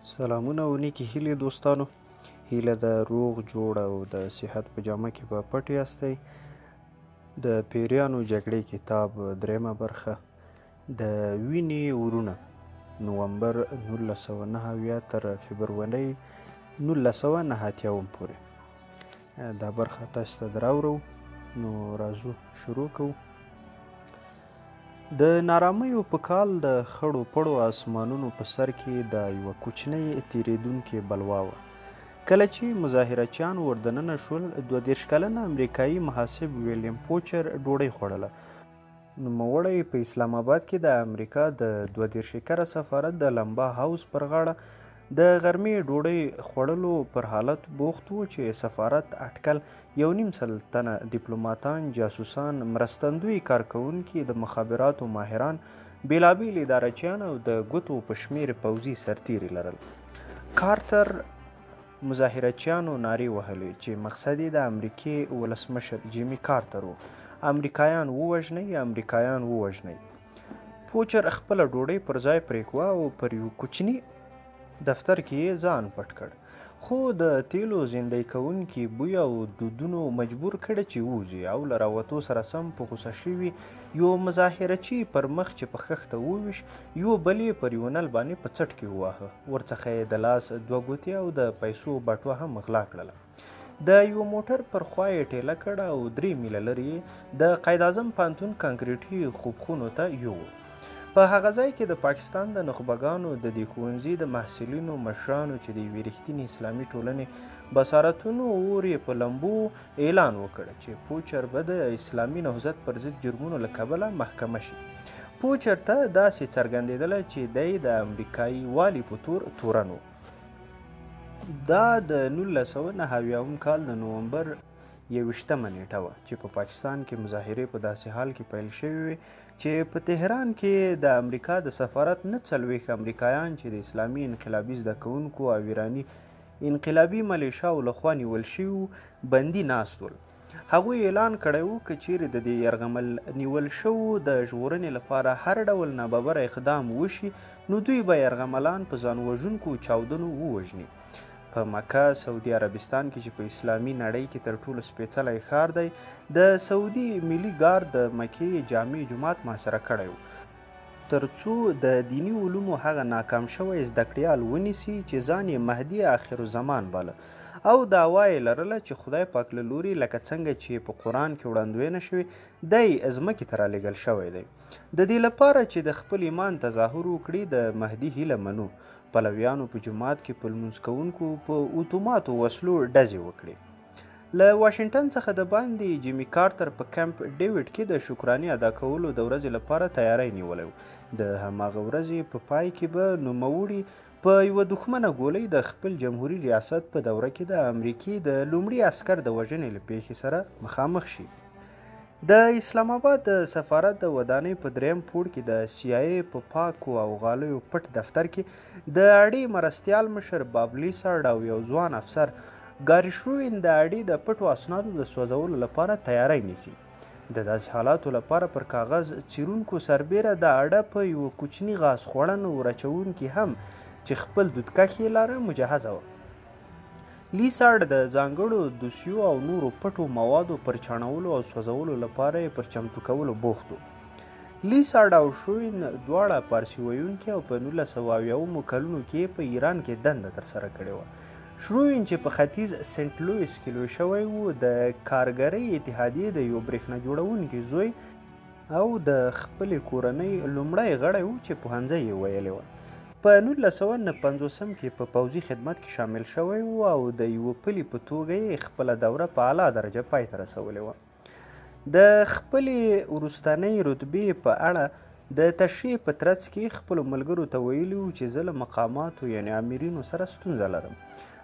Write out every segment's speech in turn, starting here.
سلامونه او نیکی هیلې دوستانو. هیله د روغ جوړ او د صحت په جامه کې به پټ یاستئ. د پیریانو جګړې کتاب دریمه برخه د وینې ورونه نومبر 1979 تر فبرورۍ 1989 پورې. دا برخه تاسو ته دراوړو. نو راځو شروع کوو. د نارامیو په کال د خړو پړو اسمانونو په سر کې د یوه کوچنۍ تیریدونکې بلوا وه. کله چې مظاهرچیان ور دننه شول، 32 کلنه امریکایي محاسب ویلیام پوچر ډوډۍ خوړله. نوموړی په اسلام آباد کې د امریکا د 32 ایکره سفارت د لمبا هاوس پر غاړه د غرمې ډوډۍ خوړلو پر حالت بوخت و چې سفارت اټکل 1.5 تنه ډیپلوماتان، جاسوسان، مرستندوی کارکوونکي، د مخابراتو ماهران، بیلابیل ادارچیان او د ګوتو په شمیر پوځي سرتیري لرل. کارتر مظاهرچیانو نارې وهلې چې مقصد یې د امریکې ولسمشر جیمي کارتر و. امریکایان ووژنئ، امریکایان ووژنئ. پوچر خپله ډوډۍ پر ځای پرېښوه او پر یو کوچني دفتر کې یې ځان پټ کړ. خو د تیلو زندۍ کوونکي بوی او دودونو مجبور کړه چې ووځي، او له راوتو سره سم په غوسه شوي یو مظاهرچي پر مخ چې په خښته وویشت، یو بل یې پر یو نل باندې په څټ کې وواهه. ورڅخه یې د لاس 2 ګوتې او د پیسو بټوه هم غلا کړله. د یو موټر پر خوا یې ټېله کړه او 3 میله لرې د قائد اعظم پوهنتون کانکریټي خوبخونو ته یووړ. په هغه ځای کې د پاکستان د نخبګانو، د دې ښوونځي د محصلینو، مشرانو چې د یوې رښتینې اسلامي ټولنې بصارتونو اور یې په لمبو اعلان وکړ چې پوچر به د اسلامي نهضت پر ضد جرمونو له کبله محکمه شي. پوچر ته داسې څرګندېدله چې دی د امریکایي والي په تور تورن و. دا د 1990 کال د نومبر 21 نیټه وه چې په پاکستان کې مظاهرې په داسې حال کې پیل شوې وې چې په تهران کې د امریکا د سفارت 49 امریکایان چې د اسلامي انقلابي زده کوونکو او ایراني انقلابي ملیشاو لخوا نیول شوي بندي ناست ول. هغوی اعلان کړی و که چیرې د دې یرغمل نیول شوو د ژغورنې لپاره هر ډول ناببره اقدام وشي، نو دوی به یرغملان په ځان وژونکو چاودنو ووژني. په مکه سعودي عربستان کې چې په اسلامي نړۍ کې تر ټولو سپېڅلی ښار دی، د سعودي ملي ګارد د مکې جامع جومات محاصره کړی و، تر څو د دیني علومو هغه ناکام شوی زده کړیال ونیسي چې ځان یې مهدي آخر الزمان باله، او دعوا یې لرله چې خدای پاک له لوري لکه څنګه چې په قرآن کې وړاندوینه شوې دی ځمکې ته رالیږل شوی دی. د دې لپاره چې د خپل ایمان تظاهر وکړي د مهدي هیله منو. پلویانو په جومات کې په لمونځ کوونکو په اتوماتو وسلو ډزې وکړې. له واشنګټن څخه د باندې جیمي کارتر په کمپ ډیوډ کې د شکرانې ادا کولو د ورځې لپاره تیاری نیولی و. د هماغه ورځې په پای کې به نوموړي په یوه دښمنه ګولۍ د خپل جمهوري ریاست په دوره کې د امریکې د لومړي عسکر د وژنې له پیښې سره مخامخ شي. د اسلام آباد د سفارت د ودانۍ په 3م پوړ کې د CIA په پاکو او غالیو پټ دفتر کې د اډې مرستیال مشر باب لیسارډ او یو ځوان افسر ګاري شروین د اډې د پټو اسنادو د سوځولو لپاره تیاری نیسي. د داسې حالاتو لپاره پر کاغذ څیرونکو سربیره د اډه په یوه کوچني غاز خوړن ورچوونکي هم چې خپل دودکش یې لاره مجهزه وه. لیسارډ د ځانګړو دوسیو او نورو پټو موادو پر چاڼولو او سوځولو لپاره یې پر چمتو کولو بوخت و. لیسارډ او شروین دواړه پارسي ویونکي او په 1970 کلونو کې په ایران کې دنده ترسره کړې وه. شروین چې په ختیځ سنټ لویس کې لوی شوی و، د کارګرۍ اتحادیې د یو برېښنا جوړونکي زوی او د خپلې کورنۍ لومړی غړی و چې پوهنځی یې ویلی وه. په 1959 کې په پوځي خدمت کې شامل شوی و او د یوه پلي په توګه یې خپله دوره په اعلی درجه پای ته رسولې وه. د خپلې وروستنۍ رتبې په اړه د تشریح په ترڅ کې خپلو ملګرو ته ویلي و چې زه له مقاماتو یعنې امیرینو سره ستونزه لرم.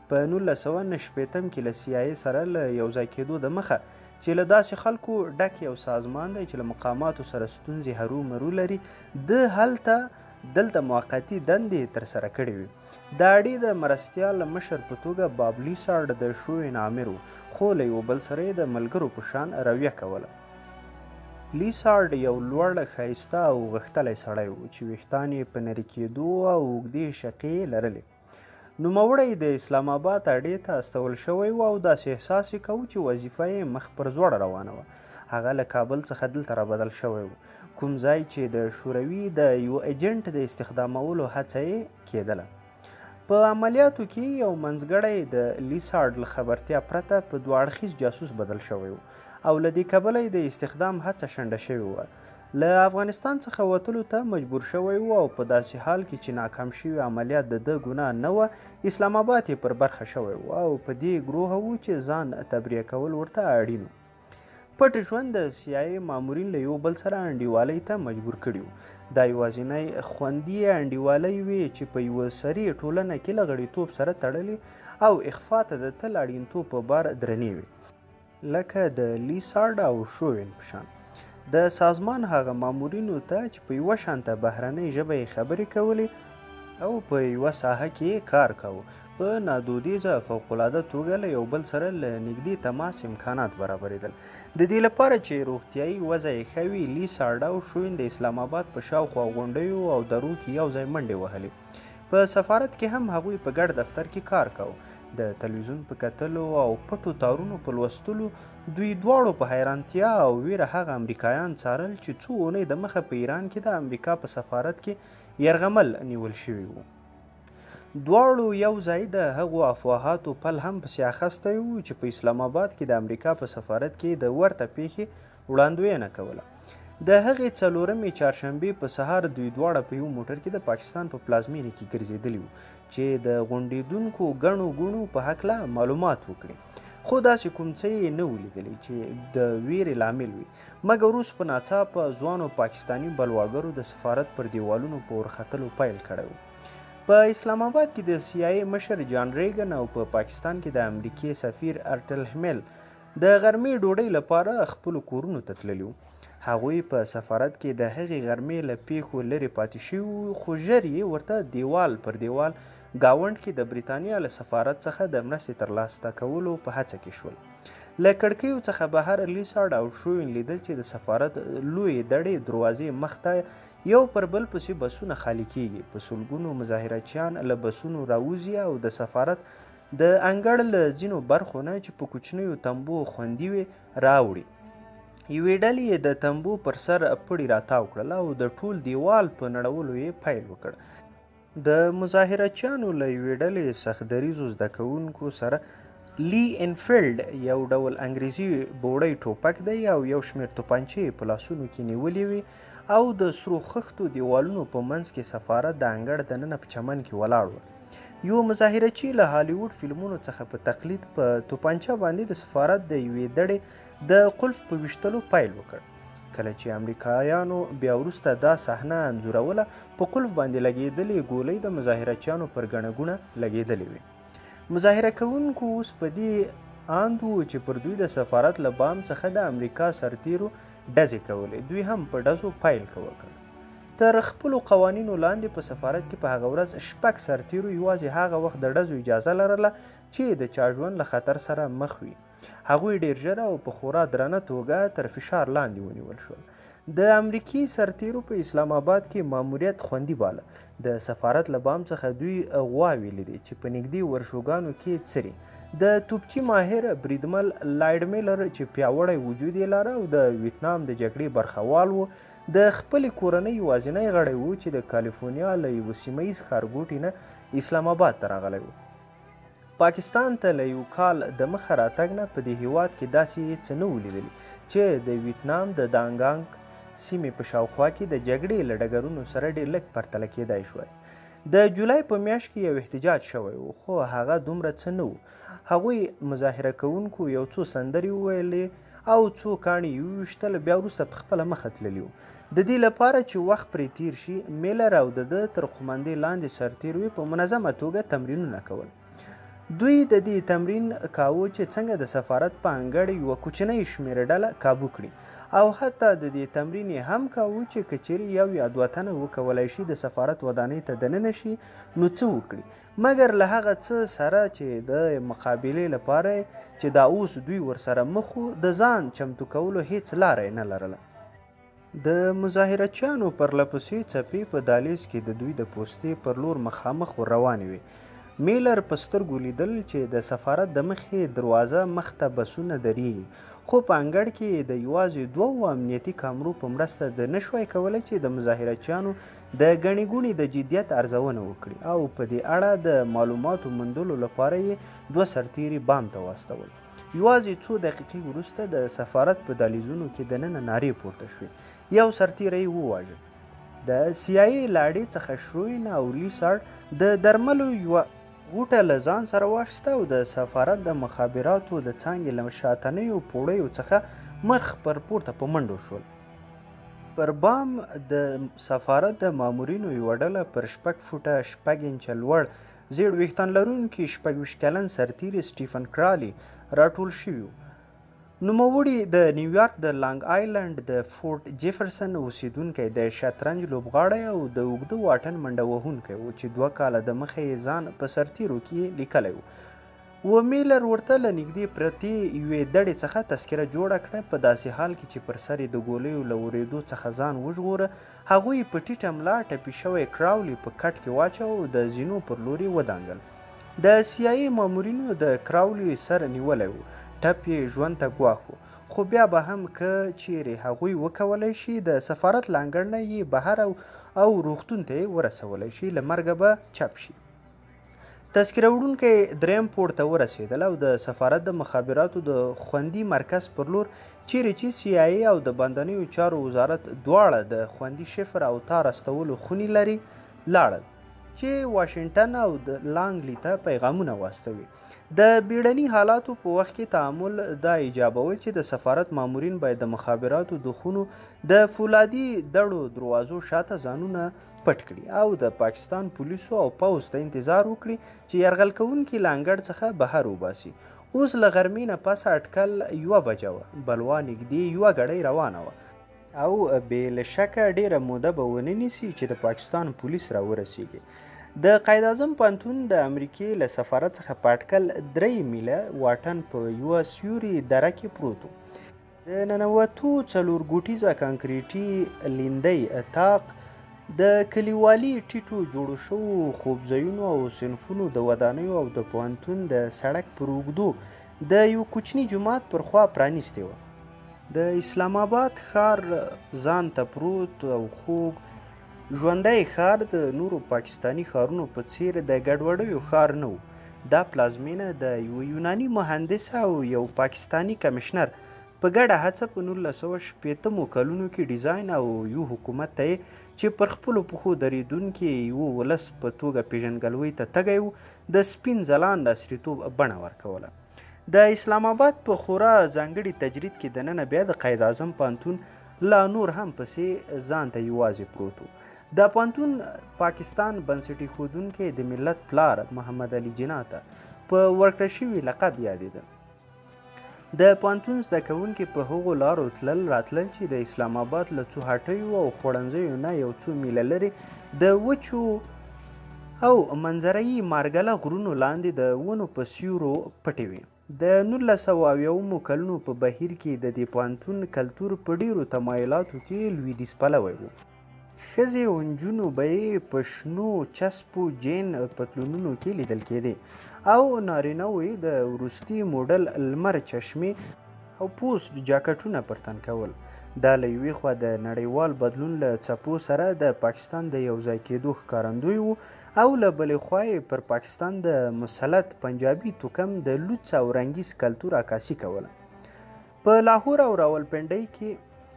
په 1969 کې له CIA سره له یوځای کېدو د مخه چې له داسې خلکو ډک یو سازمان دی چې له مقاماتو سره ستونزې هرومرو لري، د دلته موقتي دندې ترسره کړې وې. د اډې د مرستیال مشر په توګه باب لیسارډ د شروین امیر و، خو له یو بل سره یې د ملګرو په شان رویه کوله. لیسارډ یو لوړ، ښایسته او غښتلی سړی و چې ویښتان یې په نري کېدو او اوږدې شقې لرلې. نوموړی د اسلام آباد اډې ته استول شوی و او داسې احساس یې کوو چې وظیفه یې مخ پر ځوړه روانه وه. هغه له کابل څخه دلته رابدل شوی و، کوم ځای چې د شوروي د یو ایجنټ د استخدامولو هڅه یې کېدله. په عملیاتو کې یو منځګړی د لیسارډ له خبرتیا پرته په دوه اړخیز جاسوس بدل شوی و او له دې کبله د استخدام هڅه شنډه شوې وه. له افغانستان څخه وتلو ته مجبور شوی و او په داسې حال کې چې ناکام شوي عملیات د ده ګناه نه وه، اسلام آباد یې پر برخه شوی و او په دې ګروه و چې ځان تبریه کول ورته اړین و. پټ ژوند د CIA مامورین له یو بل سره انډیوالۍ ته مجبور کړي وو. دا یوازینی خوندي انډیوالۍ وې چې په یوه سري ټولنه کې له غړیتوب سره تړلې او اخفا ته د تل اړینتوب په بار درنې وې، لکه د لیسارډ او شوین په شان. د سازمان هغه مامورینو ته چې په یوه شانته بهرنۍ ژبه یې خبرې کولې او په یوه ساحه کې کار کاوه، په نادودیزه فوقالعاده توګه له یو بل سره له نږدې تماس امکانات برابرېدل. د دې لپاره چې روغتیایي وضع یې ښه وي، لیسارډ او شوین د اسلام آباد په شاوخوا غونډیو او درو کې یو ځای منډې وهلې. په سفارت کې هم هغوی په ګډ دفتر کې کار کاوه. د تلویزیون په کتلو او پټو تارونو په لوستلو دوی دواړو په حیرانتیا او ویره هغه امریکایان څارل چې څو اونۍ دمخه په ایران کې د امریکا په سفارت کې یرغمل نیول شوي وو. دواړو یو ځای د هغو افواهاتو پل هم پسې اخیستی و چې په اسلام آباد کې د امریکا په سفارت کې د ورته پیښې وړاندوینه کوله. د هغې څلورمې چهارشنبې په سهار دوی دواړه په یو موټر کې د پاکستان په پلازمینې کې ګرځېدلي وو چې د غونډېدونکو ګڼو ګوڼو په هکله معلومات وکړي، خو داسې کوم څه یې نه و لیدلی چې د ویرې لامل وي، مګر اوس په ناڅاپه ځوانو پاکستاني بلواګرو د سفارت پر دیوالونو په ورختلو پیل کړی و. په اسلام آباد کې د CIA مشر جان ریګن او په پاکستان کې د امریکې سفیر ارټل همیل د غرمې ډوډۍ لپاره خپلو کورونو ته تللي وو. هغوی په سفارت کې د هغې غرمې له پیښو لرې پاتې شوي وو، خو ژر یې ورته دیوال پر دیوال ګاونډ کې د بریتانیا له سفارت څخه د مرستې ترلاسه کولو په هڅه کې شول. له کړکیو څخه بهر لیسارډ او شوین لیدل چې د سفارت لویې دړې دروازې مخ ته یو پر بل پسې بسونه خالي کیږي. په سلګونو مظاهرچیان له بسونو راوځي او د سفارت د انګړ له ځینو برخو نه چې په کوچنیو تمبو خوندي وي راوړي. یوې ډلې یې د تمبو پر سر پړي راتاو کړل او د ټول دیوال په نړولو یې پیل وکړ. د مظاهرچیانو له یوې ډلې سختدریزو زده کوونکو سره لی انفیلډ یو ډول انګریزي بوړی ټوپک دی او یو شمېر توپانچې په لاسونو کې نیولې وي او د سرو خښتو دیوالونو په منځ کې سفارت د انګړ دننه په چمن کې ولاړ و. یو مظاهرچی له هالیوډ فلمونو څخه په تقلید په توپانچه باندې د سفارت د یوې دړې د قلف په ویشتلو پیل وکړ. کله چې امریکایانو بیا وروسته دا صحنه انځوروله، په قلف باندې لګېدلې ګولۍ د مظاهرچیانو پر ګڼه ګوڼه لګېدلې وې. مظاهره کوونکو اوس په دې اند وو چې پر دوی د سفارت له بام څخه د امریکا سرتیرو ډزې کولې. دوی هم په ډزو پیل وکړ. تر خپلو قوانینو لاندې په سفارت کې په هغه ورځ 6 سرتیرو یوازې هغه وخت د ډزو اجازه لرله چې د چا ژوند له خطر سره مخ وي. هغوی ډیر ژر او په خورا درنه توګه تر فشار لاندې ونیول شول. د امریکي سرتیرو په اسلام آباد کې ماموریت خوندي باله. د سفارت له بام څخه دوی غواوې لیدې چې په نږدې ورشوګانو کې څري. د توپچي ماهر بریدمل لایډ میلر چې پیاوړی وجود یې لاره او د ویتنام د جګړې برخوال و، د خپلې کورنۍ یوازینی غړی و چې د کالیفورنیا له یوه سیمه ییز ښارګوټي نه اسلام آباد ته راغلی و. پاکستان ته له یو کال د مخه راتګ نه په دې هیواد کې داسې څه نه و لیدلي چې د ویتنام د دانګانګ سیمې په شاوخوا کې د جګړې له ډګرونو سره ډېر لږ پرتله کېدای شوی. د جولای په میاشت کې یو احتجاج شوی و، خو هغه دومره څه نه و. هغوی مظاهره کوونکو یو څو سندرې وویلې او څو کاڼي یې وویشتل، بیا وروسته په خپله مخه تللي وو. د دې لپاره چې وخت پرې تیر شي، میلر او د ده تر قومندې لاندې سرتیروي په منظمه توګه تمرینونه کول. دوی د دې تمرین کاوه چې څنګه د سفارت په انګړ یوه کوچنۍ شمېره ډله کابو کړي، او حتی د دې تمرین یې هم کاوه چې که چیرې یو یا دوه تنه وکولی شي د سفارت ودانۍ ته دننه شي نو څه وکړي، مګر له هغه څه سره چې د مقابلې لپاره چې دا اوس دوی ورسره مخ وو د ځان چمتو کولو هیڅ لاره یې نه لرله. د مظاهرچیانو پرله پسې څپې په دهلیز کې د دوی د پوستې پر لور مخامخ ور روانې وې. میلر په سترګو لیدل چې د سفارت د مخې دروازه مخته بسونه درېږي، خو په انګړ کې د یوازې 2 امنیتي کامرو په مرسته د نشوای کولی چې د مظاهرچیانو د ګڼې ګوڼې د جدیت ارزونه وکړي او په دې اړه د معلوماتو موندلو لپاره یې 2 سرتیري بام ته واستول. یوازې څو دقیقې وروسته د سفارت په دهلیزونو کې دننه نارې پورته شوې. یو سرتیری وواژه. د CIA له اډې څخه شروین او لیسارډ د درملو یوه غوټه له ځان سره واخیسته او د سفارت د مخابراتو د څانګې له شاتنیو پوړیو څخه مخ پر پورته په منډو شول. پر بام د سفارت د مامورینو یوه ډله پر 6 فوټه 6 انچه لوړ زیړ ویښتان لرونکي 26 کلن سرتیري سټیفن کرالی راټول شوي وو. نوموړي د نیویارک د لانګ آیلنډ د فورټ جیفرسن اوسیدونکی د شطرنج لوبغاړی او د اوږده واټن منډه وهونکی و چې 2 کاله د مخه یې ځان په سرتیرو کې لیکلی و. میلر ورته له نږدې پرتې یوې دړې څخه تذکره جوړه کړه، په داسې حال کې چې پر سر یې د ګولیو له ورېدو څخه ځان وژغوره. هغوی په ټیټه ملا ټپي شوی کراولي په کټ کې واچوه او د زینو پر لور یې ودانګل. د CIA مامورینو د کراولي سر نیولی و، ټپ یې ژوند ته ګواښ و، خو بیا به هم که چیرې هغوی وکولی شي د سفارت له انګړ نه یې بهر او روغتون ته یې ورسولی شي، له مرګه به چپ شي. تذکره وړونکی 3م پوړ ته ورسېدل او د سفارت د مخابراتو د خوندي مرکز پر لور چیرې چې CIA او د باندنیو چارو وزارت دواړه د خوندي شفر او تار استولو خونې لري لاړل چې واشنګټن او د لانګلي ته پیغامونه واستوي. د بیړني حالاتو په وخت کې تعامل دا ایجابول چې د سفارت مامورین باید د مخابراتو د خونو د فولادي دړو دروازو شاته ځانونه پټ کړي او د پاکستان پولیسو او پوځ ته انتظار وکړي چې یرغل کوونکي له انګړ څخه بهر وباسي. اوس له غرمې نه پسه اټکل 1 بجه وه. بلوا نږدې 1 ګړۍ روانه وه او بې له شکه ډیره موده به ونه نیسي چې د پاکستان پولیس راورسیږي. د قائد اعظم پوهنتون د امریکې له سفارت څخه په اټکل 3 میله واټن په یوه سیوري دره کې پروت و. د ننوتو 4 ګوټیزه کانکریټي لیندۍ طاق د کلیوالي ټیټو جوړو شوو خوبځایونو او صنفونو د ودانیو او د پوهنتون د سړک پر اوږدو د یو کوچني جومات پر خوا پرانیستې وه. د اسلام آباد ښار ځان ته پروت او خوږ ژوندی ښار د نورو پاکستاني ښارونو په څیر د ګډوډیو ښار نه و. دا پلازمینه د یو یوناني مهندس او یو پاکستاني کمشنر په ګډه هڅه په 1960 کلونو کې ډیزاین او یو حکومت ته چې پر خپلو پښو درېدونکي یو ولس په توګه پیژندګلوۍ ته تږی و د سپین ځلانده عصریتوب بڼه ورکوله. د اسلام آباد په خورا ځانګړي تجرید کې دننه بیا د قائد اعظم پوهنتون لا نور هم پسې ځان ته یوازې پروت و. د پوهنتون پاکستان بنسټ ایښودونکی د ملت پلار محمد علي جناح ته په ورکړه شوي لقب یادېده. د پوهنتون زده کوونکي په هغو لارو تلل راتلل چې د اسلام آباد له څو هټیو او خوړنځیو نه یو څو میله لرې د وچو او منظره‌یي مارګله غرونو لاندې د ونو په سیورو پټې وې. د 1990 کلونو په بهیر کې د دې پوهنتون کلتور په ډیرو تمایلاتو کې لویدیځ پلوی و. ښځې او نجونو به یې په شنو چسپو جین پتلونونو کې لیدل کېدې او نارینه‌و یې د وروستي موډل لمر چشمې او پوسټ جاکټونه پر تن کول. دا له یوې خوا د نړیوال بدلون له څپو سره د پاکستان د یوځای کېدو ښکارندوی و او له بلې خوا یې پر پاکستان د مسلط پنجابي توکم د لوڅ او رنګیز کلتور عکاسي کوله. په لاهور او راولپنډۍ کې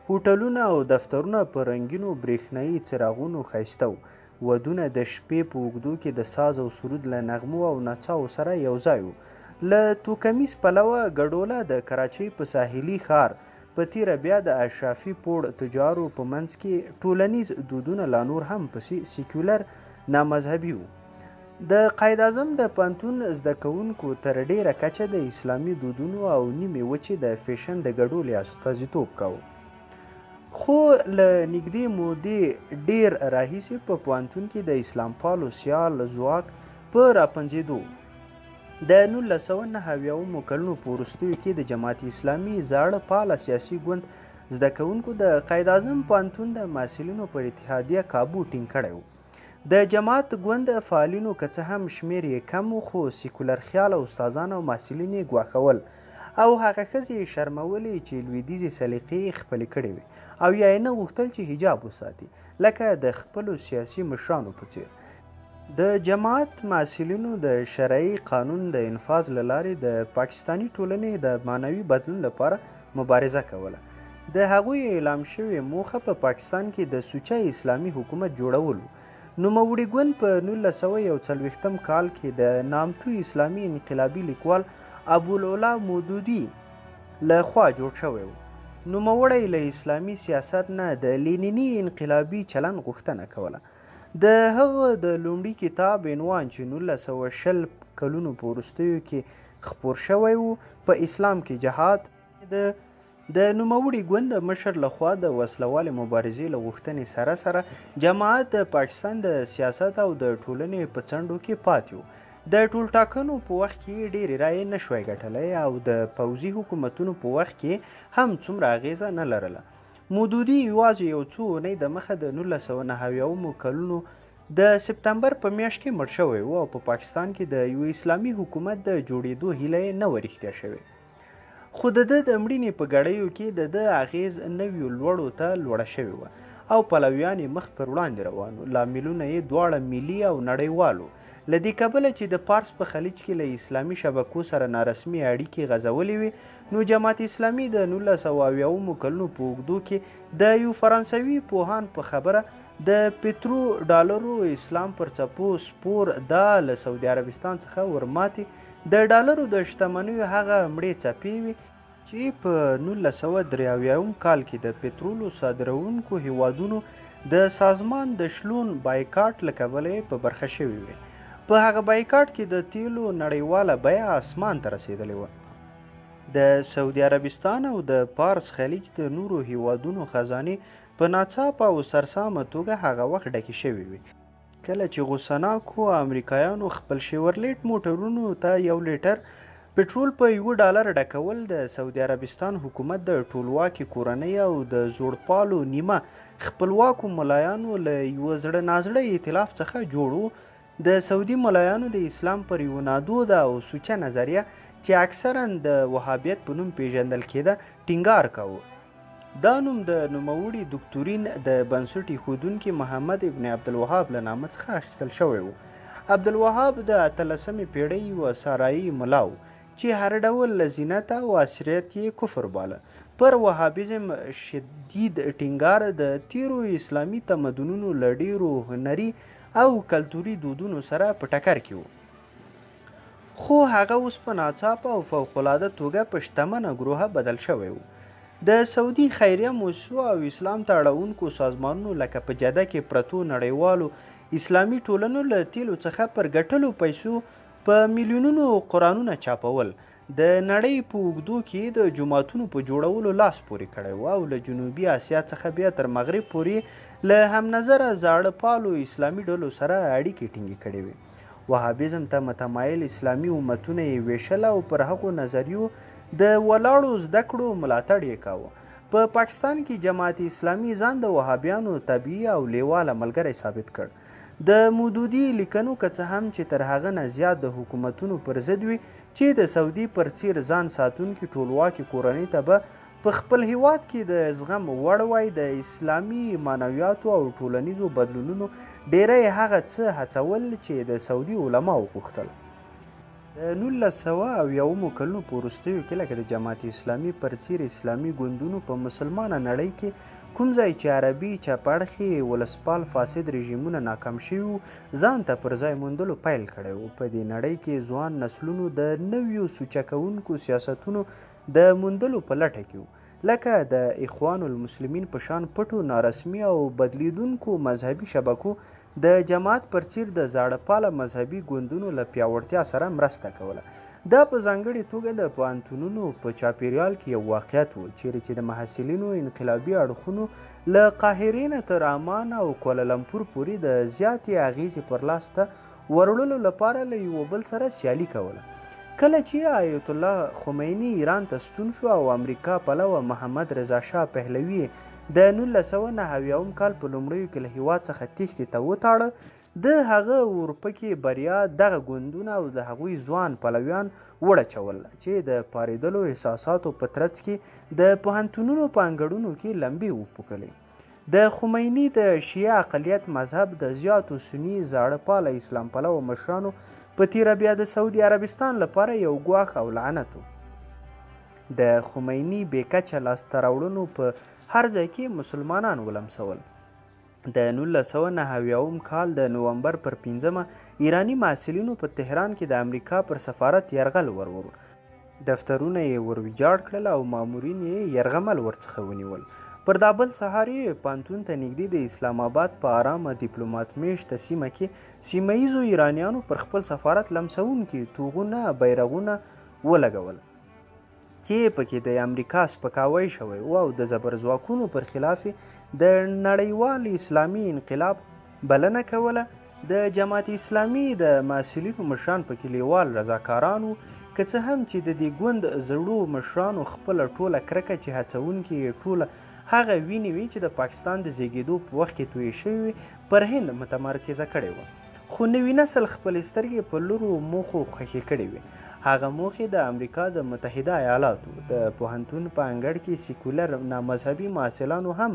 هوټلونه او دفترونه په رنګینو برېښنایي څراغونو ښایسته و. ودونه د شپې په اوږدو کې د ساز او سرود له نغمو او نڅاو سره یو ځای و. له توکمیز پلوه ګډوله د کراچۍ په ساحلي ښار په تیره بیا د اشرافي پوړ تجارو په منځ کې ټولنیز دودونه لا نور هم پسې سیکولر نامذهبي وو. د قائد اعظم د پوهنتون زده کوونکو تر ډیره کچه د اسلامي دودونو او نیمې وچې د فیشن د ګډولې استازیتوب کاوه. خو له نږدې مودې ډیر راهیسې په پوهنتون کې د اسلام پالو سیال ځواک په راپنځېدو. د 1990 کلونو په وروستیو کې د جماعت اسلامي زاړه پاله سیاسي ګوند زده کوونکو د قائد اعظم پوهنتون د محصلینو پر اتحادیه کابو ټینګ کړی و. د جماعت ګوند فعالینو که څه هم شمیر یې کم و خو سیکولر خیاله استادان او محصلین یې ګواښول او هغه ښځې یې شرمولې چې لویدیځې سلیقې یې خپلې کړې وې او یا یې نه غوښتل چې حجاب وساتي لکه د خپلو سیاسي مشرانو په څیر د جماعت محصلینو د شرعي قانون د انفاذ له لارې د پاکستاني ټولنې د معنوي بدلون لپاره مبارزه کوله. د هغوی اعلام شوې موخه په پاکستان کې د سوچه اسلامي حکومت جوړول و. نوموړي ګوند په 1940 کال کې د نامتو اسلامي انقلابي لیکوال ابوالعلا مودودي له خوا جوړ شوی و. نوموړی له اسلامي سیاست نه د لینیني انقلابي چلند غوښتنه کوله. د هغه د لومړي کتاب عنوان چې 1920 کلونو په وروستیو کې خپور شوی و په اسلام کې جهاد د نوموړي ګوند مشر لخوا د وسلوالې مبارزې له غوښتنې سره سره جماعت د پاکستان د سیاست او د ټولنې په څنډو کې پاتې و. د ټولټاکنو په وخت کې ډېرې رایې نه شوای ګټلی او د پوځي حکومتونو په وخت کې هم څومره اغیزه نه لرله. مودودي یوازې یو څو اونۍ دمخه د 1990 کلونو د سپتمبر په میاشت کې مړ شوی و او په پاکستان کې د یو اسلامي حکومت د جوړېدو هیله یې نه وه رښتیا شوې. خو د ده د مړینې په ګړیو کې د ده اغیز نویو لوړو ته لوړه شوې وه او پلویان یې مخ پر وړاندې روان و. لاملونه یې دواړه ملي او نړیوال وو. له دې کبله چې د پارس په خلیج کې له اسلامي شبکو سره نارسمي اړیکې غځولې وې نو جماعت اسلامي د 1970 کلونو په اوږدو کې د یو فرانسوي پوهان په خبره د پیترو ډالرو اسلام پر څپو سپور دا له سعودي عربستان څخه ورماتې د ډالرو د شتمنیو هغه مړې څپې وي چې په 1983 کال کې د پټرولو صادروونکو هیوادونو د سازمان د شلون بایکاټ له کبله په برخه شوي وي. په هغه بایکاټ کې د تیلو نړیواله بیه اسمان ته رسیدلې وه. د سعودي عربستان او د پارس خلیج د نورو هیوادونو خزانې په ناڅاپه او سرسامه توګه هغه وخت ډکې شوې وي. کله چې غوسناکو امریکایانو خپل شیورلیټ موټرونو ته 1 لیټر پټرول په $1 ډکول د سعودي عربستان حکومت د ټولواکي کورنۍ او د زوړپالو نیمه خپلواکو ملایانو له یوه زړه نازړه ائتلاف څخه جوړ و. د سعودي ملایانو د اسلام پر یوه نادوده او سوچه نظریه چې اکثرا د وهابیت په نوم پیژندل کېده ټینګار کاوه. دا نوم د نوموړي دکتورین د بنسټ ایښودونکي محمد ابن عبدالوهاب له نامه څخه اخیستل شوی و. عبدالوهاب د 18مې پیړۍ یوه سارایي ملا و چې هر ډول زینت او عصریت یې کفر باله. پر وهابیزم شدید ټینګار د تیرو اسلامي تمدنونو له ډیرو هنري او کلتوري دودونو سره په ټکر کې و. خو هغه اوس په ناڅاپه او فوقالعاده توګه په شتمنه ګروهه بدل شوی و. د سعودي خیریه موسسو او اسلام ته اړونکو سازمانونو لکه په جده کې پرتو نړیوالو اسلامي ټولنو له تیلو څخه پر ګټلو پیسو په میلیونونو قرآنونه چاپول د نړۍ په اوږدو کې د جوماتونو په جوړولو لاس پورې کړی و او له جنوبي اسیا څخه بیا تر مغرب پورې له هم نظره زاړه پالو اسلامي ډلو سره اړیکې ټینګې کړې وې. وهابیزم ته متمایل اسلامي امتونه یې ویشل او پر هغو نظریو د ولاړو زده کړو ملاتړ یې کاوه. په پاکستان کې جماعت اسلامي ځان د وهابیانو طبیعي او لیواله ملګری ثابت کړ. د مودودي لیکنو که څه هم چې تر هغه نه زیات د حکومتونو پر ضد وي چې د سعودي پر څیر ځان ساتونکي ټولواکي کورنۍ ته به په خپل هیواد کې د زغم وړ وای د اسلامي معنویاتو او ټولنیزو بدلونونو ډیری هغه څه هڅول چې د سعودي علماو غوښتل. د 1990 کلونو په وروستیو کې لکه د جماعت اسلامي پر څیر اسلامي ګوندونو په مسلمانه نړۍ کې کوم ځای چې عربي چاپاړخي ولسپال فاسد رژیمونه ناکام شوي ځان ته پر ځای موندلو پیل کړی و. په دې نړۍ کې ځوان نسلونو د نویو سوچه کوونکو سیاستونو د موندلو په لټه کې و لکه د اخوان المسلمین په شان پټو نارسمي او بدلیدونکو مذهبي شبکو د جماعت پر څیر د زاړه پاله مذهبي ګوندونو له پیاوړتیا سره مرسته کوله. دا په ځانګړې توګه د پوهنتونونو په چاپیریال کې یو واقعیت و چیرې چې د محصلینو انقلابي اړخونو له قاهرې نه تر عمان او کوالالمپور پورې د زیاتې اغیزې پر لاس ته وروړلو لپاره له یو بل سره سیالي کوله. کله چې آیت الله خمیني ایران ته ستون شو او امریکا پلوه محمد رضا شاه پهلوي د 1990 کال په لومړیو کې له هیواد څخه تیښتې ته وتاړه د هغه ورپکې بریا دغه ګوندونه او د هغوی ځوان پلویان وړچول چې د پارېدلو احساساتو په ترڅ کې د پوهنتونونو په انګړونو کې لمبې وپوکلې. د خمیني د شیعه اقلیت مذهب د زیاتو سني زاړه پاله اسلام پلوه مشرانو په تیره بیا د سعودي عربستان لپاره یو ګواښ او لعنت و. د خمیني بې کچه لاسته راوړنو په هر ځای کې مسلمانان ولمسول. د 1990 کال د نومبر پر 5 ایرانی محصلینو په تهران کې د امریکا پر سفارت یرغل ورور. دفترونه یې ورویجاړ کړل او مامورین یې یرغمل ورڅخه ونیول. پر دا بل سهار یې پانتون ته نږدې د اسلام آباد په ارامه دیپلومات میشته سیمه کې سیمه ییزو ایرانیانو پر خپل سفارت لمسونکي توغونه بیرغونه ولګول چې پکې د امریکا سپکاوی شوی و او د زبرځواکونو پر خلاف د نړیوال اسلامي انقلاب بلنه کوله. د جماعت اسلامي د محصلینو مشران پکې لیوال رضاکاران وو، که څه هم چې د دې ګوند زړو مشرانو خپله ټوله کرکه چې هڅونکي یې ټوله هغه وینې وي چې د پاکستان د زیږېدو په وخت کې تویې شوې وي پر هند متمرکزه کړې وه. خو نوي نسل خپلې سترګې په لرو موخو خوښې کړې وې. هغه موخې د امریکا د متحده ایالاتو د پوهنتون په انګړ کې سیکولر نامذهبي محصلانو هم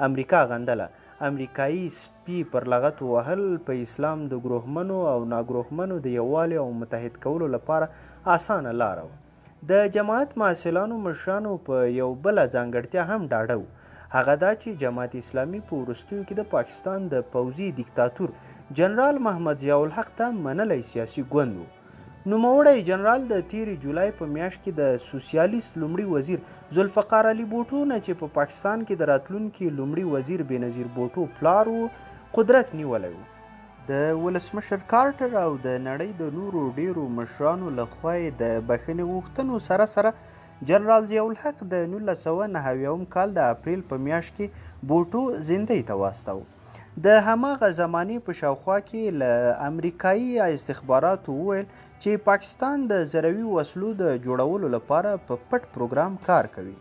امریکا غندله. امریکایي سپي پر لغت وهل په اسلام د ګروهمنو او ناګروهمنو د یووالي او متحد کولو لپاره اسانه لاره وه. د جماعت محصلانو مشرانو په یو بله ځانګړتیا هم ډاډه وو. هغه دا چې جماعت اسلامي په وروستیو کې د پاکستان د پوځي دیکتاتور جنرال محمد ضیاء الحق ته منلی سیاسي ګوند و. نوموړی جنرال د تیرې جولای په میاشت کې د سوسیالیست لومړي وزیر ذوالفقار علي بوټو نه چې په پاکستان کې د راتلونکي لومړي وزیر بېنظیر بوټو پلار و قدرت نیولی و. د ولسمشر کارټر او د نړۍ د نورو ډیرو مشرانو لخوا یې د بخښنې غوښتنو سره سره جنرال ضیاء الحق د 1990 کال د اپریل په میاشت کې بوټو زندۍ ته واستاوه. د هماغه زمانې په شاوخوا کې له امریکایي استخباراتو وویل چې پاکستان د زروي وسلو د جوړولو لپاره په پټ پروګرام کار کوي.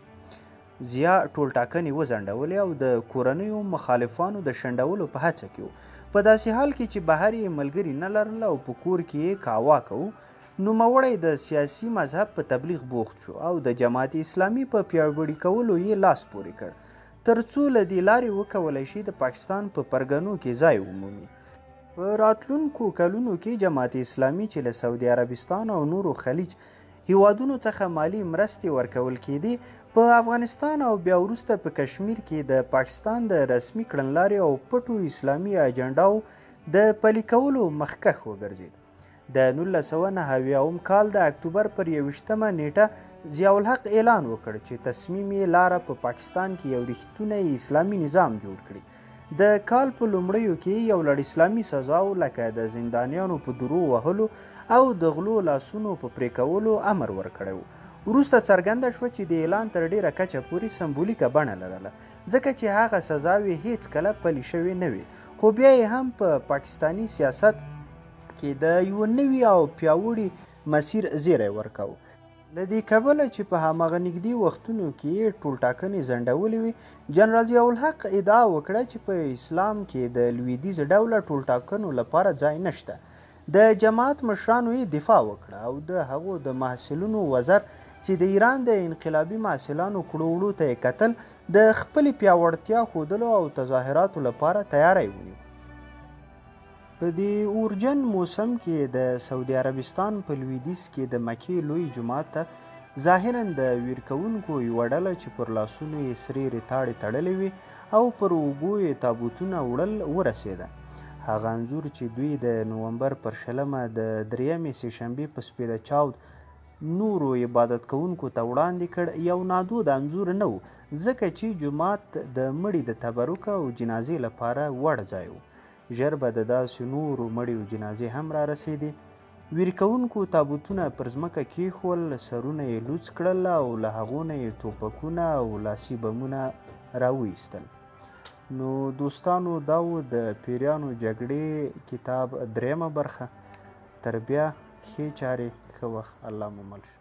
ضیاء ټولټاکنې وځنډولې او د کورنیو مخالفانو د شنډولو په هڅه کې و. په داسې حال کې چې بهر یې ملګري نه لرل او په کور کې یې کاوا کوو، نوموړی د سیاسي مذهب په تبلیغ بوخت شو او د جماعت اسلامي په پیاوړي کولو یې لاس پورې کړ تر څو له دې لارې وکولی شي د پاکستان په پرګنو کې ځای ومومي. په راتلونکو کلونو کې جماعت اسلامي چې له سعودي عربستان او نورو خلیج هیوادونو څخه مالي مرستې ورکول کېدې، په افغانستان او بیا وروسته په کشمیر کې د پاکستان د رسمي کړنلارې او پټو اسلامي اجنډاو د پلي کولو مخکښ وګرځېد. د 1990 کال د اکتوبر پر 21 نیټه ضیاء الحق اعلان وکړ چې تصمیم یې لاره په پاکستان کې یو رښتونی اسلامي نظام جوړ کړي. د کال په لومړیو کې یو لړ اسلامي سزاو لکه د زندانیانو په درو وهلو او د غلو لاسونو په پرې کولو امر ورکړی و. وروسته څرګنده شوه چې د اعلان تر ډیره کچه پورې سمبولیکه بڼه لرله، ځکه چې هغه سزاوې هیڅ کله پلي شوې نه وې. خو بیا یې هم په پاکستاني سیاست کې د یو نوي او پیاوړي مسیر زیری ورکاو. له دې کبله چې په هماغه نږدې وختونو کې یې ټولټاکنې ځنډولې وې، جنرال ضیاء الحق ادعا وکړه چې په اسلام کې د لویدیځ ډوله ټولټاکنو لپاره ځای نشته. د جماعت مشرانو یې دفاع وکړه او د هغو د محصلینو وزر چې د ایران د انقلابي محصلانو کړو وړو ته یې کتل، د خپلې پیاوړتیا ښودلو او تظاهراتو لپاره تیاری ونیو. په دې اورجن موسم کې د سعودي عربستان په لویدیځ کې د مکې لوی جومات ته ظاهرا د ویر کوونکو یوه ډله چې پر لاسونو یې سرې ریتاړې تړلې وې او پر اوږو یې تابوتونه وړل ورسېده. هغه انځور چې دوی د نومبر پر 20 د 3 سهشنبې په سپېده چاود نورو عبادت کوونکو ته وړاندې کړ یو نادود انځور نه و، ځکه چې جومات د مړي د تبرک او جنازې لپاره وړ ځای و. ژر به د داسې نورو مړیو جنازې هم را رسېدې. ویر کوونکو تابوتونه پر ځمکه کېښول، سرونه یې لوڅ کړل او له هغو نه یې توپکونه او لاسي بمونه راوایستل. نو دوستانو، دا و د پیریانو جګړې کتاب 3مه برخه. تر بیا ښې چارې، ښه وخت، الله مو مل شه.